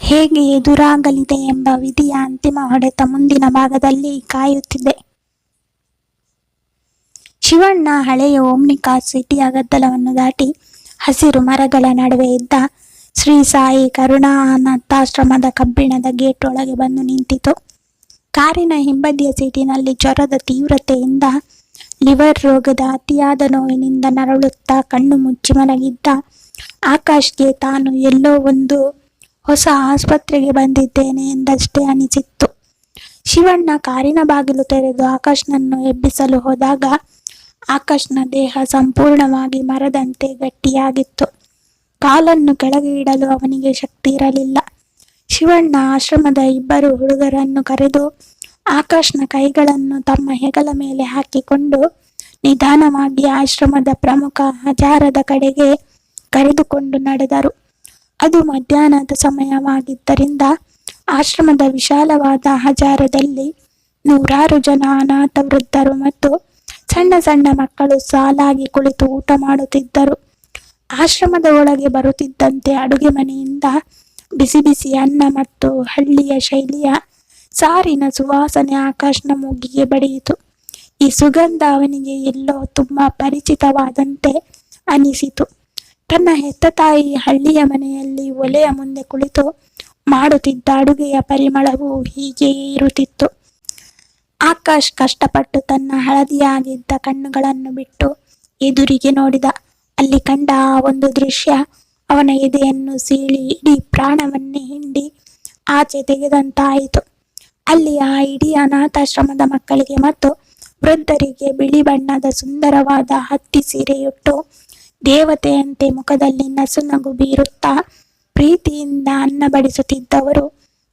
ಹೇಗೆ ಎದುರಾಗಲಿದೆ ಎಂಬ ವಿಧಿಯ ಅಂತಿಮ ಹೊಡೆತ ಮುಂದಿನ ಭಾಗದಲ್ಲಿ ಕಾಯುತ್ತಿದೆ. ಶಿವಣ್ಣ ಹಳೆಯ ಓಮ್ನಿ ಕಾರ್ ಸಿಟಿಯ ಗದ್ದಲವನ್ನು ದಾಟಿ ಹಸಿರು ಮರಗಳ ನಡುವೆ ಇದ್ದ ಶ್ರೀ ಸಾಯಿ ಕರುಣಾ ಅನಾಥಾಶ್ರಮದ ಕಬ್ಬಿಣದ ಗೇಟ್ ಒಳಗೆ ಬಂದು ನಿಂತಿತು. ಕಾರಿನ ಹಿಂಬದಿಯ ಸೀಟಿನಲ್ಲಿ ಜ್ವರದ ತೀವ್ರತೆಯಿಂದ, ಲಿವರ್ ರೋಗದ ಅತಿಯಾದ ನೋವಿನಿಂದ ನರಳುತ್ತಾ ಕಣ್ಣು ಮುಚ್ಚಿ ಮಲಗಿದ್ದ ಆಕಾಶ್ಗೆ ತಾನು ಎಲ್ಲೋ ಒಂದು ಹೊಸ ಆಸ್ಪತ್ರೆಗೆ ಬಂದಿದ್ದೇನೆ ಎಂದಷ್ಟೇ ಅನಿಸಿತ್ತು. ಶಿವಣ್ಣ ಕಾರಿನ ಬಾಗಿಲು ತೆರೆದು ಆಕಾಶ್ನನ್ನು ಎಬ್ಬಿಸಲು ಹೋದಾಗ ಆಕಾಶ್ನ ದೇಹ ಸಂಪೂರ್ಣವಾಗಿ ಮರದಂತೆ ಗಟ್ಟಿಯಾಗಿತ್ತು. ಕಾಲನ್ನು ಕೆಳಗೆ ಇಡಲು ಅವನಿಗೆ ಶಕ್ತಿ ಇರಲಿಲ್ಲ. ಶಿವಣ್ಣ ಆಶ್ರಮದ 2 ಹುಡುಗರನ್ನು ಕರೆದು ಆಕಾಶ್ನ ಕೈಗಳನ್ನು ತಮ್ಮ ಹೆಗಲ ಮೇಲೆ ಹಾಕಿಕೊಂಡು ನಿಧಾನವಾಗಿ ಆಶ್ರಮದ ಪ್ರಮುಖ ಹಜಾರದ ಕಡೆಗೆ ಕರೆದುಕೊಂಡು ನಡೆದರು. ಅದು ಮಧ್ಯಾಹ್ನದ ಸಮಯವಾಗಿದ್ದರಿಂದ ಆಶ್ರಮದ ವಿಶಾಲವಾದ ಹಜಾರದಲ್ಲಿ 100 ಜನ ಅನಾಥ ವೃದ್ಧರು ಮತ್ತು ಸಣ್ಣ ಸಣ್ಣ ಮಕ್ಕಳು ಸಾಲಾಗಿ ಕುಳಿತು ಊಟ ಮಾಡುತ್ತಿದ್ದರು. ಆಶ್ರಮದ ಒಳಗೆ ಬರುತ್ತಿದ್ದಂತೆ ಅಡುಗೆ ಮನೆಯಿಂದ ಬಿಸಿ ಬಿಸಿ ಅನ್ನ ಮತ್ತು ಹಳ್ಳಿಯ ಶೈಲಿಯ ಸಾರಿನ ಸುವಾಸನೆ ಆಕಾಶ್ನ ಮೂಗಿಗೆ ಬಡಿಯಿತು. ಈ ಸುಗಂಧ ಅವನಿಗೆ ಎಲ್ಲೋ ತುಂಬಾ ಪರಿಚಿತವಾದಂತೆ ಅನಿಸಿತು. ತನ್ನ ಹೆತ್ತ ತಾಯಿ ಹಳ್ಳಿಯ ಮನೆಯಲ್ಲಿ ಒಲೆಯ ಮುಂದೆ ಕುಳಿತು ಮಾಡುತ್ತಿದ್ದ ಅಡುಗೆಯ ಪರಿಮಳವು ಹೀಗೆಯೇ ಇರುತ್ತಿತ್ತು. ಆಕಾಶ್ ಕಷ್ಟಪಟ್ಟು ತನ್ನ ಹಳದಿಯಾಗಿದ್ದ ಕಣ್ಣುಗಳನ್ನು ಬಿಟ್ಟು ಎದುರಿಗೆ ನೋಡಿದ. ಅಲ್ಲಿ ಕಂಡ ಆ ಒಂದು ದೃಶ್ಯ ಅವನ ಎದೆಯನ್ನು ಸೀಳಿ ಇಡೀ ಪ್ರಾಣವನ್ನೇ ಹಿಂಡಿ ಆಚೆ ತೆಗೆದಂತಾಯಿತು. ಅಲ್ಲಿ ಆ ಇಡೀ ಅನಾಥಾಶ್ರಮದ ಮಕ್ಕಳಿಗೆ ಮತ್ತು ವೃದ್ಧರಿಗೆ ಬಿಳಿ ಬಣ್ಣದ ಸುಂದರವಾದ ಹತ್ತಿ ಸೀರೆಯುಟ್ಟು ದೇವತೆಯಂತೆ ಮುಖದಲ್ಲಿ ನಸುನಗು ಬೀರುತ್ತಾ ಪ್ರೀತಿಯಿಂದ ಅನ್ನ ಬಡಿಸುತ್ತಿದ್ದವರು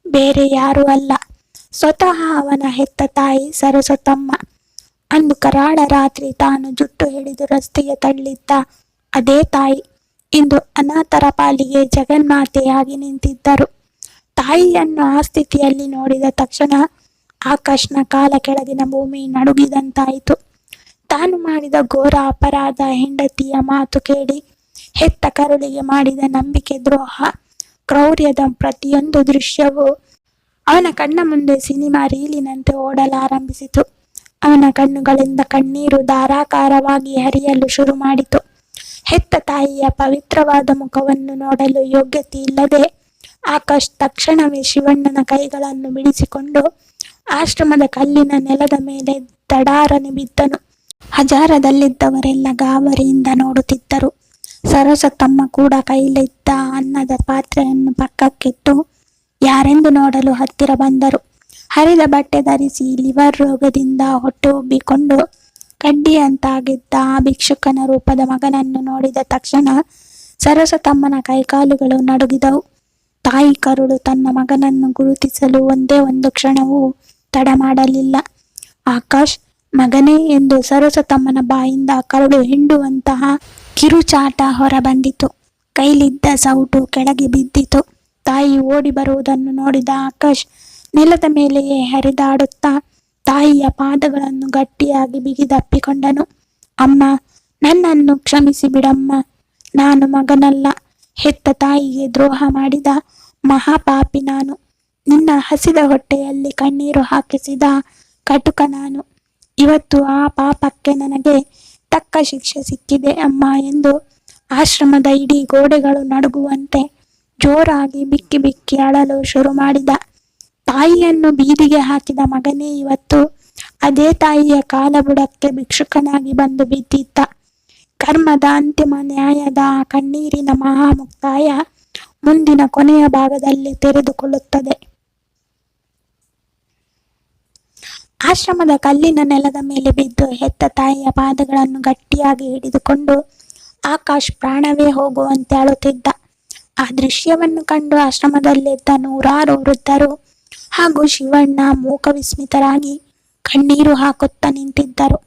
ಬೇರೆ ಯಾರೂ ಅಲ್ಲ, ಸ್ವತಃ ಅವನ ಹೆತ್ತ ತಾಯಿ ಸರಸ್ವತಮ್ಮ. ಅಂದು ಕರಾಳ ರಾತ್ರಿ ತಾನು ಜುಟ್ಟು ಹಿಡಿದು ರಸ್ತೆಗೆ ತಳ್ಳಿದ್ದ ಅದೇ ತಾಯಿ ಇಂದು ಅನಾಥರ ಪಾಲಿಗೆ ಜಗನ್ಮಾತೆಯಾಗಿ ನಿಂತಿದ್ದರು. ತಾಯಿಯನ್ನು ಆ ಸ್ಥಿತಿಯಲ್ಲಿ ನೋಡಿದ ತಕ್ಷಣ ಆಕಾಶ್ನ ಕಾಲ ಕೆಳಗಿನ ಭೂಮಿ ನಡುಗಿದಂತಾಯಿತು. ತಾನು ಮಾಡಿದ ಘೋರ ಅಪರಾಧ, ಹೆಂಡತಿಯ ಮಾತು ಕೇಳಿ ಹೆತ್ತ ಕರುಳಿಗೆ ಮಾಡಿದ ನಂಬಿಕೆ ದ್ರೋಹ, ಕ್ರೌರ್ಯದ ಪ್ರತಿಯೊಂದು ದೃಶ್ಯವೂ ಅವನ ಕಣ್ಣ ಮುಂದೆ ಸಿನಿಮಾ ರೀಲಿನಂತೆ ಓಡಲಾರಂಭಿಸಿತು. ಅವನ ಕಣ್ಣುಗಳಿಂದ ಕಣ್ಣೀರು ಧಾರಾಕಾರವಾಗಿ ಹರಿಯಲು ಶುರು ಮಾಡಿತು. ಹೆತ್ತ ತಾಯಿಯ ಪವಿತ್ರವಾದ ಮುಖವನ್ನು ನೋಡಲು ಯೋಗ್ಯತೆ ಇಲ್ಲದೆ ಆಕಾಶ್ ತಕ್ಷಣವೇ ಶಿವಣ್ಣನ ಕೈಗಳನ್ನು ಬಿಡಿಸಿಕೊಂಡು ಆಶ್ರಮದ ಕಲ್ಲಿನ ನೆಲದ ಮೇಲೆ ದಡಾರನೆ ಬಿದ್ದನು. ಹಜಾರದಲ್ಲಿದ್ದವರೆಲ್ಲ ಗಾಬರಿಯಿಂದ ನೋಡುತ್ತಿದ್ದರು. ಸರಸ್ವತಮ್ಮ ಕೂಡ ಕೈಲಿದ್ದ ಅನ್ನದ ಪಾತ್ರೆಯನ್ನು ಪಕ್ಕಕ್ಕಿಟ್ಟು ಯಾರೆಂದು ನೋಡಲು ಹತ್ತಿರ ಬಂದರು. ಹರಿದ ಬಟ್ಟೆ ಧರಿಸಿ ಲಿವರ್ ರೋಗದಿಂದ ಹೊಟ್ಟೆ ಉಬ್ಬಿಕೊಂಡು ಕಡ್ಡಿಯಂತಾಗಿದ್ದ ಆ ಭಿಕ್ಷುಕನ ರೂಪದ ಮಗನನ್ನು ನೋಡಿದ ತಕ್ಷಣ ಸರಸ್ವತಮ್ಮನ ಕೈಕಾಲುಗಳು ನಡುಗಿದವು. ತಾಯಿ ಕರುಳು ತನ್ನ ಮಗನನ್ನು ಗುರುತಿಸಲು ಒಂದೇ ಒಂದು ಕ್ಷಣವೂ ತಡ ಮಾಡಲಿಲ್ಲ. ಆಕಾಶ್, ಮಗನೇ ಎಂದು ಸರಸ್ವತಮ್ಮನ ಬಾಯಿಂದ ಕರುಳು ಹಿಂಡುವಂತಹ ಕಿರುಚಾಟ ಹೊರಬಂದಿತು. ಕೈಲಿದ್ದ ಸೌಟು ಕೆಳಗೆ ಬಿದ್ದಿತು. ತಾಯಿ ಓಡಿ ಬರುವುದನ್ನು ನೋಡಿದ ಆಕಾಶ್ ನೆಲದ ಮೇಲೆಯೇ ಹರಿದಾಡುತ್ತಾ ತಾಯಿಯ ಪಾದಗಳನ್ನು ಗಟ್ಟಿಯಾಗಿ ಬಿಗಿದಪ್ಪಿಕೊಂಡನು. ಅಮ್ಮ, ನನ್ನನ್ನು ಕ್ಷಮಿಸಿ ಬಿಡಮ್ಮ. ನಾನು ಮಗನಲ್ಲ, ಹೆತ್ತ ತಾಯಿಗೆ ದ್ರೋಹ ಮಾಡಿದ ಮಹಾಪಾಪಿ ನಾನು. ನಿನ್ನ ಹಸಿದ ಹೊಟ್ಟೆಯಲ್ಲಿ ಕಣ್ಣೀರು ಹಾಕಿಸಿದ ಕಟುಕ ನಾನು. ಇವತ್ತು ಆ ಪಾಪಕ್ಕೆ ನನಗೆ ತಕ್ಕ ಶಿಕ್ಷೆ ಸಿಕ್ಕಿದೆ ಅಮ್ಮ ಎಂದು ಆಶ್ರಮದ ಇಡೀ ಗೋಡೆಗಳು ನಡುಗುವಂತೆ ಜೋರಾಗಿ ಬಿಕ್ಕಿ ಬಿಕ್ಕಿ ಅಳಲು ಶುರು ಮಾಡಿದ. ತಾಯಿಯನ್ನು ಬೀದಿಗೆ ಹಾಕಿದ ಮಗನೇ ಇವತ್ತು ಅದೇ ತಾಯಿಯ ಕಾಲಬುಡಕ್ಕೆ ಭಿಕ್ಷುಕನಾಗಿ ಬಂದು ಬಿದ್ದಿದ್ದ. ಕರ್ಮದ ಅಂತಿಮ ನ್ಯಾಯದ ಆ ಕಣ್ಣೀರಿನ ಮಹಾಮುಕ್ತಾಯ ಮುಂದಿನ ಕೊನೆಯ ಭಾಗದಲ್ಲಿ ತೆರೆದುಕೊಳ್ಳುತ್ತದೆ. ಆಶ್ರಮದ ಕಲ್ಲಿನ ನೆಲದ ಮೇಲೆ ಬಿದ್ದು ಹೆತ್ತ ತಾಯಿಯ ಪಾದಗಳನ್ನು ಗಟ್ಟಿಯಾಗಿ ಹಿಡಿದುಕೊಂಡು ಆಕಾಶ್ ಪ್ರಾಣವೇ ಹೋಗುವಂತೆ ಅಳುತ್ತಿದ್ದ. ಆ ದೃಶ್ಯವನ್ನು ಕಂಡು ಆಶ್ರಮದಲ್ಲಿದ್ದ ನೂರಾರು ವೃದ್ಧರು ಹಾಗೂ ಶಿವಣ್ಣ ಮೂಕವಿಸ್ಮಿತರಾಗಿ ಕಣ್ಣೀರು ಹಾಕುತ್ತಾ ನಿಂತಿದ್ದರು.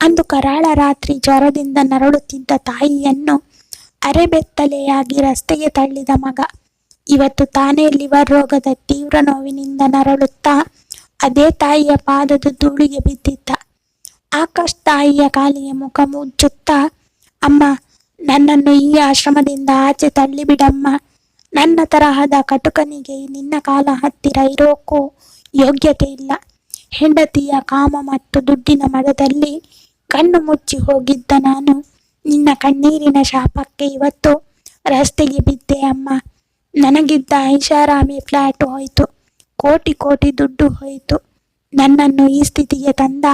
ಅಂದು ಕರಾಳ ರಾತ್ರಿ ಜ್ವರದಿಂದ ನರಳುತ್ತಿದ್ದ ತಾಯಿಯನ್ನು ಅರೆಬೆತ್ತಲೆಯಾಗಿ ರಸ್ತೆಗೆ ತಳ್ಳಿದ ಮಗ ಇವತ್ತು ತಾನೇ ಲಿವರ್ ರೋಗದ ತೀವ್ರ ನೋವಿನಿಂದ ನರಳುತ್ತಾ ಅದೇ ತಾಯಿಯ ಪಾದದ ಧೂಳಿಗೆ ಬಿದ್ದಿದ್ದ. ಆಕಾಶ್ ತಾಯಿಯ ಕಾಲಿಗೆ ಮುಖ ಮುಚ್ಚುತ್ತಾ, ಅಮ್ಮ, ನನ್ನನ್ನು ಈ ಆಶ್ರಮದಿಂದ ಆಚೆ ತಳ್ಳಿಬಿಡಮ್ಮ. ನನ್ನ ತರಹದ ಕಟುಕನಿಗೆ ನಿನ್ನ ಕಾಲ ಹತ್ತಿರ ಇರೋಕ್ಕೂ ಯೋಗ್ಯತೆ ಇಲ್ಲ. ಹೆಂಡತಿಯ ಕಾಮ ಮತ್ತು ದುಡ್ಡಿನ ಮದದಲ್ಲಿ ಕಣ್ಣು ಮುಚ್ಚಿ ಹೋಗಿದ್ದ ನಾನು ನಿನ್ನ ಕಣ್ಣೀರಿನ ಶಾಪಕ್ಕೆ ಇವತ್ತು ರಸ್ತೆಗೆ ಬಿದ್ದೆ ಅಮ್ಮ. ನನಗಿದ್ದ ಐಷಾರಾಮಿ ಫ್ಲ್ಯಾಟ್ ಹೋಯಿತು, ಕೋಟಿ ಕೋಟಿ ದುಡ್ಡು ಹೋಯಿತು. ನನ್ನನ್ನು ಈ ಸ್ಥಿತಿಗೆ ತಂದ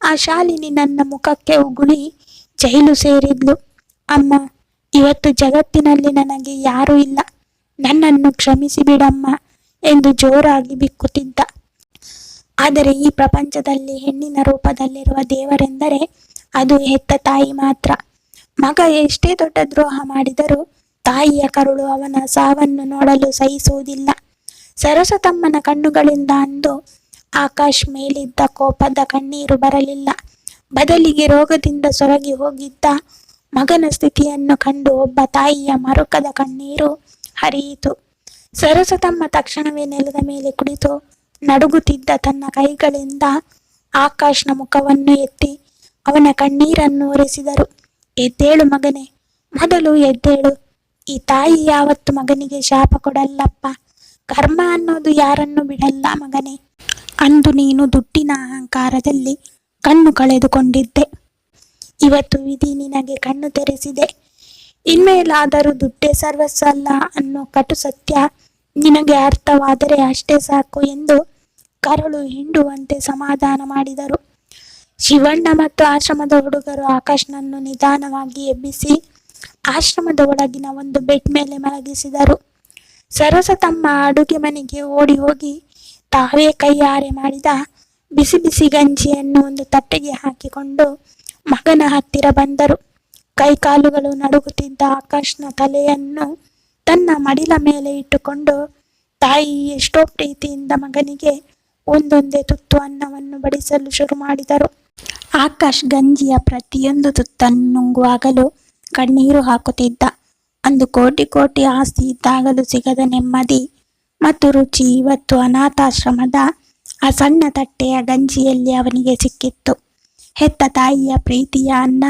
ಆ ಶಾಲಿನಿ ನನ್ನ ಮುಖಕ್ಕೆ ಉಗುಳಿ ಜೈಲು ಸೇರಿದ್ಲು. ಅಮ್ಮ, ಇವತ್ತು ಜಗತ್ತಿನಲ್ಲಿ ನನಗೆ ಯಾರೂ ಇಲ್ಲ. ನನ್ನನ್ನು ಕ್ಷಮಿಸಿ ಬಿಡಮ್ಮ ಎಂದು ಜೋರಾಗಿ ಬಿಕ್ಕುತ್ತಿದ್ದ. ಆದರೆ ಈ ಪ್ರಪಂಚದಲ್ಲಿ ಹೆಣ್ಣಿನ ರೂಪದಲ್ಲಿರುವ ದೇವರೆಂದರೆ ಅದು ಹೆತ್ತ ತಾಯಿ ಮಾತ್ರ. ಮಗ ಎಷ್ಟೇ ದೊಡ್ಡ ದ್ರೋಹ ಮಾಡಿದರೂ ತಾಯಿಯ ಕರುಳು ಅವನ ಸಾವನ್ನು ನೋಡಲು ಸಹಿಸುವುದಿಲ್ಲ. ಸರಸ್ವತಮ್ಮನ ಕಣ್ಣುಗಳಿಂದ ಅಂದು ಆಕಾಶ್ ಮೇಲಿದ್ದ ಕೋಪದ ಕಣ್ಣೀರು ಬರಲಿಲ್ಲ. ಬದಲಿಗೆ ರೋಗದಿಂದ ಸೊರಗಿ ಹೋಗಿದ್ದ ಮಗನ ಸ್ಥಿತಿಯನ್ನು ಕಂಡು ಒಬ್ಬ ತಾಯಿಯ ಮರುಕದ ಕಣ್ಣೀರು ಹರಿಯಿತು. ಸರಸ್ವತಮ್ಮ ತಕ್ಷಣವೇ ನೆಲದ ಮೇಲೆ ಕುಳಿತು ನಡುಗುತ್ತಿದ್ದ ತನ್ನ ಕೈಗಳಿಂದ ಆಕಾಶ್ನ ಮುಖವನ್ನು ಎತ್ತಿ ಅವನ ಕಣ್ಣೀರನ್ನು ಒರೆಸಿದರು. ಎದ್ದೇಳು ಮಗನೇ, ಮೊದಲು ಎದ್ದೇಳು. ಈ ತಾಯಿ ಯಾವತ್ತು ಮಗನಿಗೆ ಶಾಪ ಕೊಡಲ್ಲಪ್ಪ. ಕರ್ಮ ಅನ್ನೋದು ಯಾರನ್ನು ಬಿಡಲ್ಲ ಮಗನೇ. ಅಂದು ನೀನು ದುಡ್ಡಿನ ಅಹಂಕಾರದಲ್ಲಿ ಕಣ್ಣು ಕಳೆದುಕೊಂಡಿದ್ದೆ. ಇವತ್ತು ವಿಧಿ ನಿನಗೆ ಕಣ್ಣು ತೆರೆಸಿದೆ. ಇನ್ಮೇಲಾದರೂ ದುಡ್ಡೇ ಸರ್ವಸ್ವ ಅಲ್ಲ ಅನ್ನೋ ಕಟು ಸತ್ಯ ನಿನಗೆ ಅರ್ಥವಾದರೆ ಅಷ್ಟೇ ಸಾಕು ಎಂದು ಕರುಳು ಹಿಂಡುವಂತೆ ಸಮಾಧಾನ ಮಾಡಿದರು. ಶಿವಣ್ಣ ಮತ್ತು ಆಶ್ರಮದ ಹುಡುಗರು ಆಕಾಶ್ನನ್ನು ನಿಧಾನವಾಗಿ ಎಬ್ಬಿಸಿ ಆಶ್ರಮದ ಒಳಗಿನ ಒಂದು ಬೆಡ್ ಮೇಲೆ ಮಲಗಿಸಿದರು. ಸರಸ್ವತಮ್ಮ ಅಡುಗೆ ಮನೆಗೆ ಓಡಿ ಹೋಗಿ ತಾವೇ ಕೈಯಾರೆ ಮಾಡಿದ ಬಿಸಿ ಬಿಸಿ ಗಂಜಿಯನ್ನು ಒಂದು ತಟ್ಟೆಗೆ ಹಾಕಿಕೊಂಡು ಮಗನ ಹತ್ತಿರ ಬಂದರು. ಕೈಕಾಲುಗಳು ನಡುಗುತ್ತಿದ್ದ ಆಕಾಶ್ನ ತಲೆಯನ್ನು ತನ್ನ ಮಡಿಲ ಮೇಲೆ ಇಟ್ಟುಕೊಂಡು ತಾಯಿ ಎಷ್ಟೋ ಪ್ರೀತಿಯಿಂದ ಮಗನಿಗೆ ಒಂದೊಂದೇ ತುತ್ತು ಅನ್ನವನ್ನು ಬಡಿಸಲು ಶುರು ಮಾಡಿದರು. ಆಕಾಶ್ ಗಂಜಿಯ ಪ್ರತಿಯೊಂದು ತುತ್ತನ್ನು ನುಂಗುವಾಗಲೂ ಕಣ್ಣೀರು ಹಾಕುತ್ತಿದ್ದ. ಅಂದು ಕೋಟಿ ಕೋಟಿ ಆಸ್ತಿ ಇದ್ದಾಗಲೂ ಸಿಗದ ನೆಮ್ಮದಿ ಮತ್ತು ರುಚಿ ಇವತ್ತು ಅನಾಥಾಶ್ರಮದ ಆ ಸಣ್ಣ ತಟ್ಟೆಯ ಗಂಜಿಯಲ್ಲಿ ಅವನಿಗೆ ಸಿಕ್ಕಿತ್ತು. ಹೆತ್ತ ತಾಯಿಯ ಪ್ರೀತಿಯ ಅನ್ನ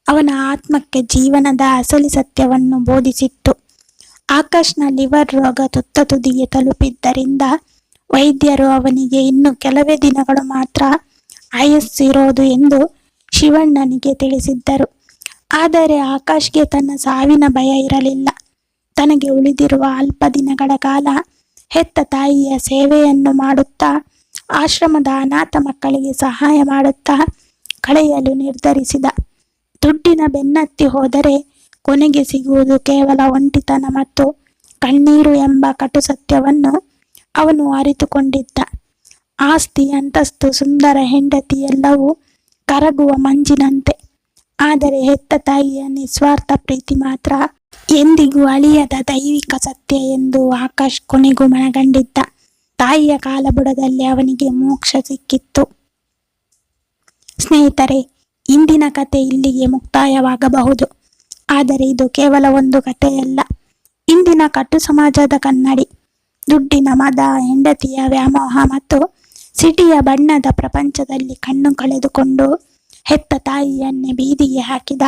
ಅವನ ಆತ್ಮಕ್ಕೆ ಜೀವನದ ಅಸಲಿ ಸತ್ಯವನ್ನು ಬೋಧಿಸಿತ್ತು. ಆಕಾಶ್ನ ಲಿವರ್ ರೋಗ ತುತ್ತ ತುದಿಗೆ ತಲುಪಿದ್ದರಿಂದ ವೈದ್ಯರು ಅವನಿಗೆ ಇನ್ನು ಕೆಲವೇ ದಿನಗಳು ಮಾತ್ರ ಆಯಸ್ಸಿರೋದು ಎಂದು ಶಿವಣ್ಣನಿಗೆ ತಿಳಿಸಿದ್ದರು. ಆದರೆ ಆಕಾಶ್ಗೆ ತನ್ನ ಸಾವಿನ ಭಯ ಇರಲಿಲ್ಲ. ತನಗೆ ಉಳಿದಿರುವ ಅಲ್ಪ ದಿನಗಳ ಕಾಲ ಹೆತ್ತ ತಾಯಿಯ ಸೇವೆಯನ್ನು ಮಾಡುತ್ತಾ ಆಶ್ರಮದ ಅನಾಥ ಮಕ್ಕಳಿಗೆ ಸಹಾಯ ಮಾಡುತ್ತಾ ಕಳೆಯಲು ನಿರ್ಧರಿಸಿದ. ದುಡ್ಡಿನ ಬೆನ್ನತ್ತಿ ಹೋದರೆ ಕೊನೆಗೆ ಸಿಗುವುದು ಕೇವಲ ಒಂಟಿತನ ಮತ್ತು ಕಣ್ಣೀರು ಎಂಬ ಕಟು ಸತ್ಯವನ್ನು ಅವನು ಅರಿತುಕೊಂಡಿದ್ದ. ಆಸ್ತಿ, ಅಂತಸ್ತು, ಸುಂದರ ಹೆಂಡತಿ ಎಲ್ಲವೂ ಕರಗುವ ಮಂಜಿನಂತೆ. ಆದರೆ ಹೆತ್ತ ತಾಯಿಯ ನಿಸ್ವಾರ್ಥ ಪ್ರೀತಿ ಮಾತ್ರ ಎಂದಿಗೂ ಅಳಿಯದ ದೈವಿಕ ಸತ್ಯ ಎಂದು ಆಕಾಶ್ ಕೊನೆಗೂ ಮನಗಂಡಿದ್ದ. ತಾಯಿಯ ಕಾಲಬುಡದಲ್ಲಿ ಅವನಿಗೆ ಮೋಕ್ಷ ಸಿಕ್ಕಿತ್ತು. ಸ್ನೇಹಿತರೆ, ಇಂದಿನ ಕತೆ ಇಲ್ಲಿಗೆ ಮುಕ್ತಾಯವಾಗಬಹುದು. ಆದರೆ ಇದು ಕೇವಲ ಒಂದು ಕಥೆಯಲ್ಲ. ಇಂದಿನ ಕಟ್ಟು ಸಮಾಜದ ಕನ್ನಡಿ, ದುಡ್ಡಿನ ಮದ, ಹೆಂಡತಿಯ ವ್ಯಾಮೋಹ ಮತ್ತು ಸಿಟಿಯ ಬಣ್ಣದ ಪ್ರಪಂಚದಲ್ಲಿ ಕಣ್ಣು ಕಳೆದುಕೊಂಡು ಹೆತ್ತ ತಾಯಿಯನ್ನೇ ಬೀದಿಗೆ ಹಾಕಿದ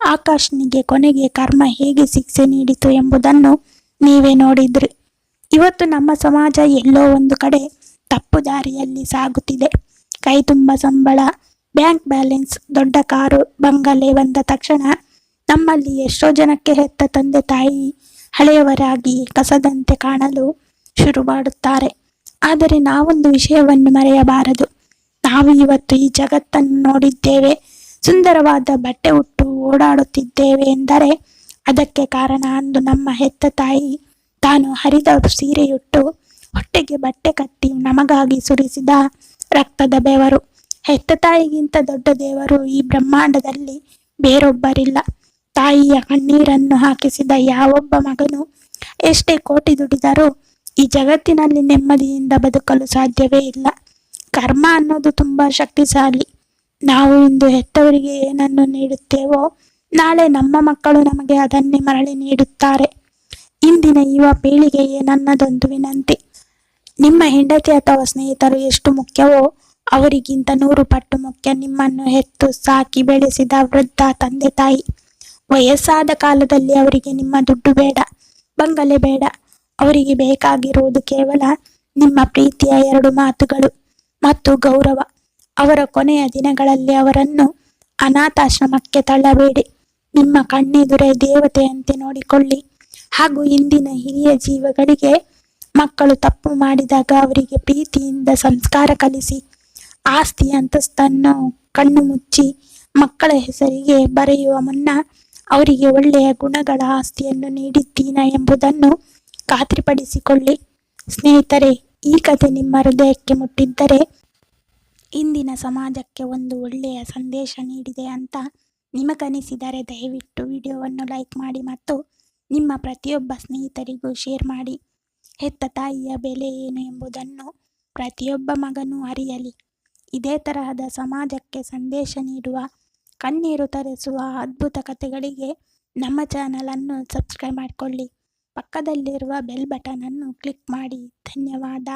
ಆಕಾಶ್ನಿಗೆ ಕೊನೆಗೆ ಕರ್ಮ ಹೇಗೆ ಶಿಕ್ಷೆ ನೀಡಿತು ಎಂಬುದನ್ನು ನೀವೇ ನೋಡಿದ್ರಿ. ಇವತ್ತು ನಮ್ಮ ಸಮಾಜ ಎಲ್ಲೋ ಒಂದು ಕಡೆ ತಪ್ಪು ದಾರಿಯಲ್ಲಿ ಸಾಗುತ್ತಿದೆ. ಕೈ ತುಂಬ ಸಂಬಳ, ಬ್ಯಾಂಕ್ ಬ್ಯಾಲೆನ್ಸ್, ದೊಡ್ಡ ಕಾರು, ಬಂಗಲೆ ಬಂದ ತಕ್ಷಣ ನಮ್ಮಲ್ಲಿ ಎಷ್ಟೋ ಜನಕ್ಕೆ ಹೆತ್ತ ತಂದೆ ತಾಯಿ ಹಳೆಯವರಾಗಿ ಕಸದಂತೆ ಕಾಣಲು ಶುರು ಮಾಡುತ್ತಾರೆ. ಆದರೆ ನಾವೊಂದು ವಿಷಯವನ್ನು ಮರೆಯಬಾರದು. ನಾವು ಇವತ್ತು ಈ ಜಗತ್ತನ್ನು ನೋಡಿದ್ದೇವೆ, ಸುಂದರವಾದ ಬಟ್ಟೆ ಉಟ್ಟು ಓಡಾಡುತ್ತಿದ್ದೇವೆ ಎಂದರೆ ಅದಕ್ಕೆ ಕಾರಣ ಅಂದು ನಮ್ಮ ಹೆತ್ತ ತಾಯಿ ತಾನು ಹರಿದ ಸೀರೆಯುಟ್ಟು ಹೊಟ್ಟೆಗೆ ಬಟ್ಟೆ ಕಟ್ಟಿ ನಮಗಾಗಿ ಸುರಿಸಿದ ರಕ್ತದ ಬೆವರು. ಹೆತ್ತ ತಾಯಿಗಿಂತ ದೊಡ್ಡ ದೇವರು ಈ ಬ್ರಹ್ಮಾಂಡದಲ್ಲಿ ಬೇರೊಬ್ಬರಿಲ್ಲ. ತಾಯಿಯ ಕಣ್ಣೀರನ್ನು ಹಾಕಿಸಿದ ಯಾವೊಬ್ಬ ಮಗನು ಎಷ್ಟೇ ಕೋಟಿ ದುಡಿದರೂ ಈ ಜಗತ್ತಿನಲ್ಲಿ ನೆಮ್ಮದಿಯಿಂದ ಬದುಕಲು ಸಾಧ್ಯವೇ ಇಲ್ಲ. ಕರ್ಮ ಅನ್ನೋದು ತುಂಬಾ ಶಕ್ತಿಶಾಲಿ. ನಾವು ಇಂದು ಹೆತ್ತವರಿಗೆ ಏನನ್ನು ನೀಡುತ್ತೇವೋ ನಾಳೆ ನಮ್ಮ ಮಕ್ಕಳು ನಮಗೆ ಅದನ್ನೇ ಮರಳಿ ನೀಡುತ್ತಾರೆ. ಇಂದಿನ ಯುವ ಪೀಳಿಗೆಗೆ ನನ್ನದೊಂದು ವಿನಂತಿ. ನಿಮ್ಮ ಹೆಂಡತಿ ಅಥವಾ ಸ್ನೇಹಿತರು ಎಷ್ಟು ಮುಖ್ಯವೋ ಅವರಿಗಿಂತ 100 ಪಟ್ಟು ಮುಖ್ಯ ನಿಮ್ಮನ್ನು ಹೆತ್ತು ಸಾಕಿ ಬೆಳೆಸಿದ ವೃದ್ಧ ತಂದೆ ತಾಯಿ. ವಯಸ್ಸಾದ ಕಾಲದಲ್ಲಿ ಅವರಿಗೆ ನಿಮ್ಮ ದುಡ್ಡು ಬೇಡ, ಬಂಗಲೆ ಬೇಡ. ಅವರಿಗೆ ಬೇಕಾಗಿರುವುದು ಕೇವಲ ನಿಮ್ಮ ಪ್ರೀತಿಯ 2 ಮಾತುಗಳು ಮತ್ತು ಗೌರವ. ಅವರ ಕೊನೆಯ ದಿನಗಳಲ್ಲಿ ಅವರನ್ನು ಅನಾಥಾಶ್ರಮಕ್ಕೆ ತಳ್ಳಬೇಡಿ. ನಿಮ್ಮ ಕಣ್ಣೆದುರೇ ದೇವತೆಯಂತೆ ನೋಡಿಕೊಳ್ಳಿ. ಹಾಗೂ ಇಂದಿನ ಹಿರಿಯ ಜೀವಗಳಿಗೆ ಮಕ್ಕಳು ತಪ್ಪು ಮಾಡಿದಾಗ ಅವರಿಗೆ ಪ್ರೀತಿಯಿಂದ ಸಂಸ್ಕಾರ ಕಲಿಸಿ. ಆಸ್ತಿ ಅಂತಸ್ತನ್ನು ಕಣ್ಣು ಮುಚ್ಚಿ ಮಕ್ಕಳ ಹೆಸರಿಗೆ ಬರೆಯುವ ಮುನ್ನ ಅವರಿಗೆ ಒಳ್ಳೆಯ ಗುಣಗಳ ಆಸ್ತಿಯನ್ನು ನೀಡಿದ್ದೀನಾ ಎಂಬುದನ್ನು ಖಾತ್ರಿಪಡಿಸಿಕೊಳ್ಳಿ. ಸ್ನೇಹಿತರೆ, ಈ ಕಥೆ ನಿಮ್ಮ ಹೃದಯಕ್ಕೆ ಮುಟ್ಟಿದ್ದರೆ, ಇಂದಿನ ಸಮಾಜಕ್ಕೆ ಒಂದು ಒಳ್ಳೆಯ ಸಂದೇಶ ನೀಡಿದೆ ಅಂತ ನಿಮಗನಿಸಿದರೆ ದಯವಿಟ್ಟು ವಿಡಿಯೋವನ್ನು ಲೈಕ್ ಮಾಡಿ ಮತ್ತು ನಿಮ್ಮ ಪ್ರತಿಯೊಬ್ಬ ಸ್ನೇಹಿತರಿಗೂ ಶೇರ್ ಮಾಡಿ. ಹೆತ್ತ ತಾಯಿಯ ಬೆಲೆ ಏನು ಎಂಬುದನ್ನು ಪ್ರತಿಯೊಬ್ಬ ಮಗನೂ ಅರಿಯಲಿ. ಇದೇ ತರಹದ ಸಮಾಜಕ್ಕೆ ಸಂದೇಶ ನೀಡುವ, ಕಣ್ಣೀರು ತರಿಸುವ ಅದ್ಭುತ ಕಥೆಗಳಿಗೆ ನಮ್ಮ ಚಾನಲನ್ನು ಸಬ್ಸ್ಕ್ರೈಬ್ ಮಾಡಿಕೊಳ್ಳಿ. ಪಕ್ಕದಲ್ಲಿರುವ ಬೆಲ್ ಬಟನ್ ಅನ್ನು ಕ್ಲಿಕ್ ಮಾಡಿ. ಧನ್ಯವಾದ.